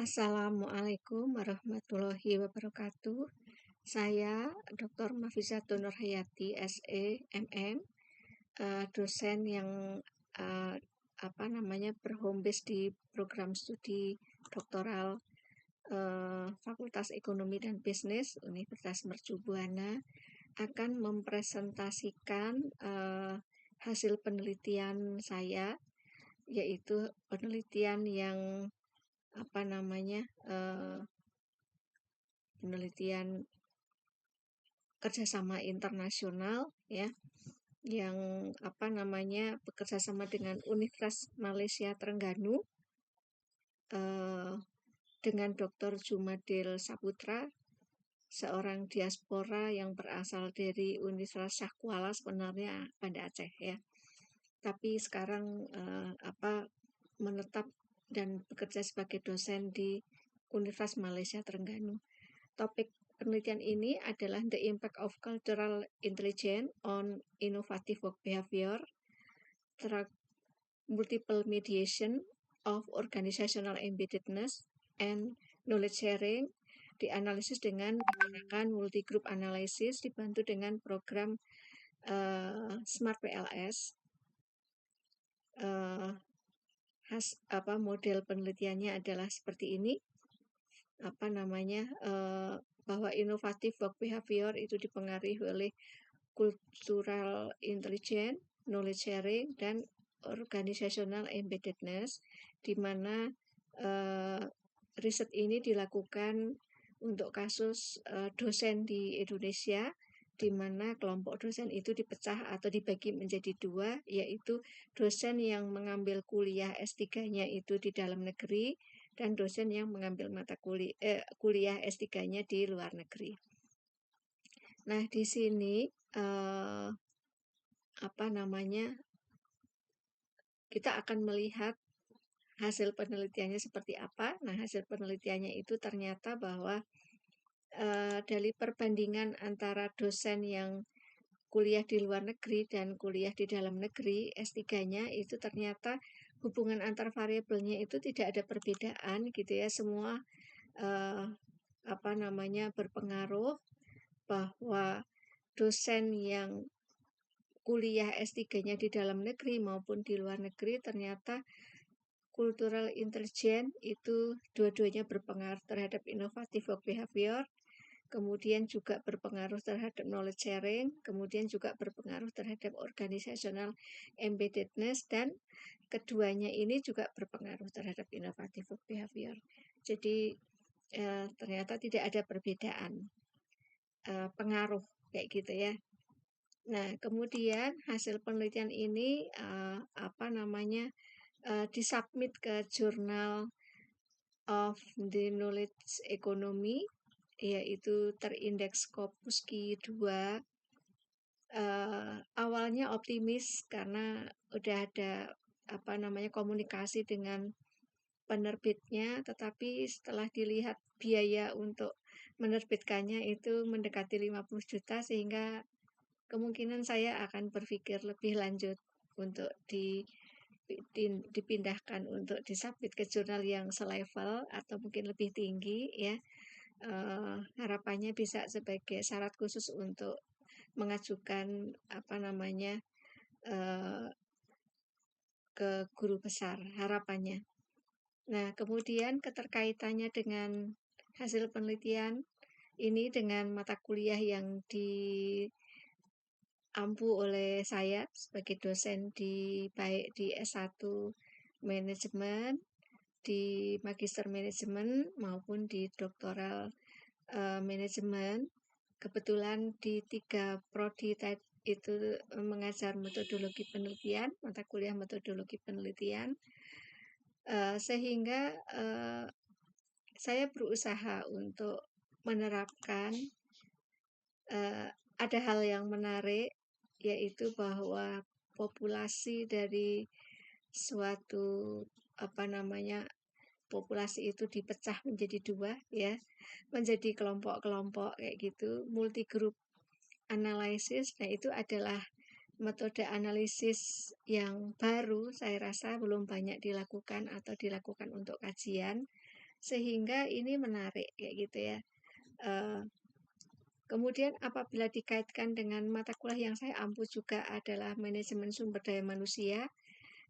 Assalamualaikum warahmatullahi wabarakatuh. Saya Dr. Mafizatun Nurhayati, SE, MM, dosen yang berhome base di program studi doktoral Fakultas Ekonomi dan Bisnis Universitas Mercu Buana, akan mempresentasikan hasil penelitian saya, yaitu penelitian yang penelitian kerjasama internasional, ya, yang bekerja sama dengan Universitas Malaysia Terengganu dengan Dr. Jumadil Saputra, seorang diaspora yang berasal dari Universitas Shah Kuala, sebenarnya Banda Aceh, ya, tapi sekarang menetap dan bekerja sebagai dosen di Universitas Malaysia Terengganu. Topik penelitian ini adalah The Impact of Cultural Intelligence on Innovative Work Behavior through Multiple Mediation of Organizational Embeddedness and Knowledge Sharing, dianalisis dengan menggunakan multi-group analysis dibantu dengan program Smart PLS. Model penelitiannya adalah seperti ini. Bahwa inovatif work behavior itu dipengaruhi oleh cultural intelligence, knowledge sharing, dan organizational embeddedness, di mana riset ini dilakukan untuk kasus dosen di Indonesia, di mana kelompok dosen itu dipecah atau dibagi menjadi dua, yaitu dosen yang mengambil kuliah S3-nya itu di dalam negeri dan dosen yang mengambil mata kuliah S3-nya di luar negeri. Nah, di sini kita akan melihat hasil penelitiannya seperti apa. Nah, hasil penelitiannya itu ternyata bahwa dari perbandingan antara dosen yang kuliah di luar negeri dan kuliah di dalam negeri S3-nya itu ternyata hubungan antar variabelnya itu tidak ada perbedaan gitu ya. Semua berpengaruh, bahwa dosen yang kuliah S3-nya di dalam negeri maupun di luar negeri ternyata cultural intelligence itu dua-duanya berpengaruh terhadap innovative work behavior, kemudian juga berpengaruh terhadap knowledge sharing, kemudian juga berpengaruh terhadap organizational embeddedness, dan keduanya ini juga berpengaruh terhadap innovative work behavior. Jadi ternyata tidak ada perbedaan pengaruh kayak gitu ya. Nah, kemudian hasil penelitian ini disubmit ke Journal of the Knowledge Economy, yaitu terindeks Scopus-Q 2. Awalnya optimis karena udah ada komunikasi dengan penerbitnya, tetapi setelah dilihat biaya untuk menerbitkannya itu mendekati 50 juta, sehingga kemungkinan saya akan berpikir lebih lanjut untuk dipindahkan untuk disubmit ke jurnal yang selevel atau mungkin lebih tinggi, ya. Harapannya bisa sebagai syarat khusus untuk mengajukan ke guru besar, harapannya. Nah, kemudian keterkaitannya dengan hasil penelitian ini dengan mata kuliah yang diampu oleh saya sebagai dosen baik di S1 manajemen, di magister manajemen maupun di doktoral manajemen. Kebetulan di 3 prodi itu mengajar metodologi penelitian, mata kuliah metodologi penelitian, sehingga saya berusaha untuk menerapkan ada hal yang menarik, yaitu bahwa populasi dari suatu populasi itu dipecah menjadi dua, ya, menjadi kelompok-kelompok kayak gitu, multi group analysis. Nah, itu adalah metode analisis yang baru, saya rasa belum banyak dilakukan atau dilakukan untuk kajian. sehingga ini menarik kayak gitu ya. Kemudian apabila dikaitkan dengan mata kuliah yang saya ampu juga adalah manajemen sumber daya manusia,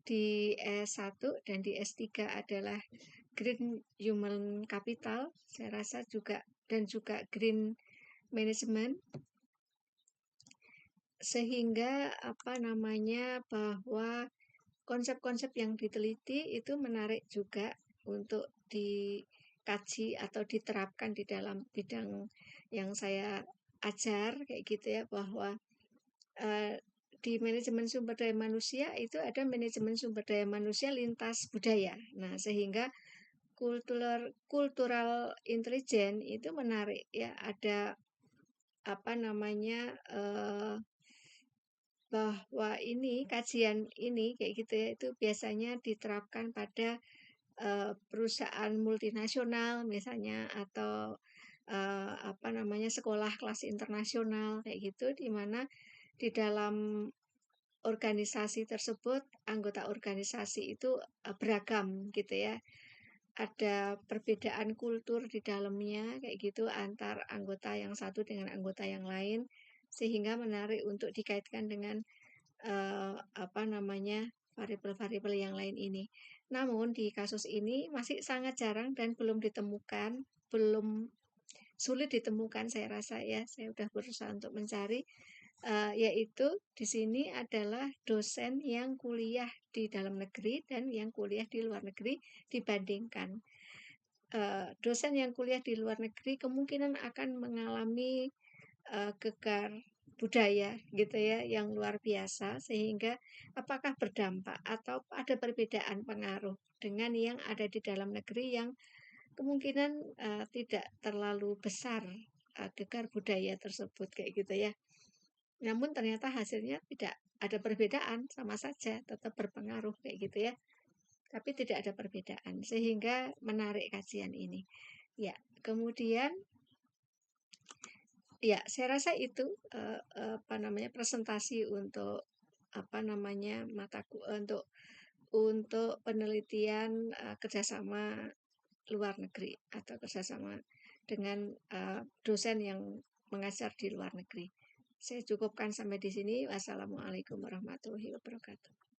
di S1 dan di S3 adalah Green Human Capital, saya rasa juga, dan juga Green Management, sehingga bahwa konsep-konsep yang diteliti itu menarik juga untuk dikaji atau diterapkan di dalam bidang yang saya ajar kayak gitu ya, bahwa di manajemen sumber daya manusia itu ada manajemen sumber daya manusia lintas budaya. Nah, sehingga cultural intelligence itu menarik ya, ada bahwa ini kajian ini kayak gitu ya, itu biasanya diterapkan pada perusahaan multinasional misalnya, atau sekolah kelas internasional kayak gitu, di mana di dalam organisasi tersebut anggota organisasi itu beragam gitu ya. Ada perbedaan kultur di dalamnya kayak gitu antar anggota yang satu dengan anggota yang lain, sehingga menarik untuk dikaitkan dengan variabel-variabel yang lain ini. Namun di kasus ini masih sangat jarang dan belum ditemukan, belum sulit ditemukan saya rasa ya. Saya sudah berusaha untuk mencari, yaitu di sini adalah dosen yang kuliah di dalam negeri dan yang kuliah di luar negeri dibandingkan. Dosen yang kuliah di luar negeri kemungkinan akan mengalami gegar budaya gitu ya yang luar biasa, sehingga apakah berdampak atau ada perbedaan pengaruh dengan yang ada di dalam negeri yang kemungkinan tidak terlalu besar gegar budaya tersebut kayak gitu ya. Namun ternyata hasilnya tidak ada perbedaan, sama saja tetap berpengaruh kayak gitu ya. Tapi tidak ada perbedaan, sehingga menarik kajian ini. Ya, kemudian ya, saya rasa itu presentasi untuk untuk penelitian kerjasama luar negeri atau kerjasama dengan dosen yang mengajar di luar negeri. Saya cukupkan sampai di sini. Wassalamualaikum warahmatullahi wabarakatuh.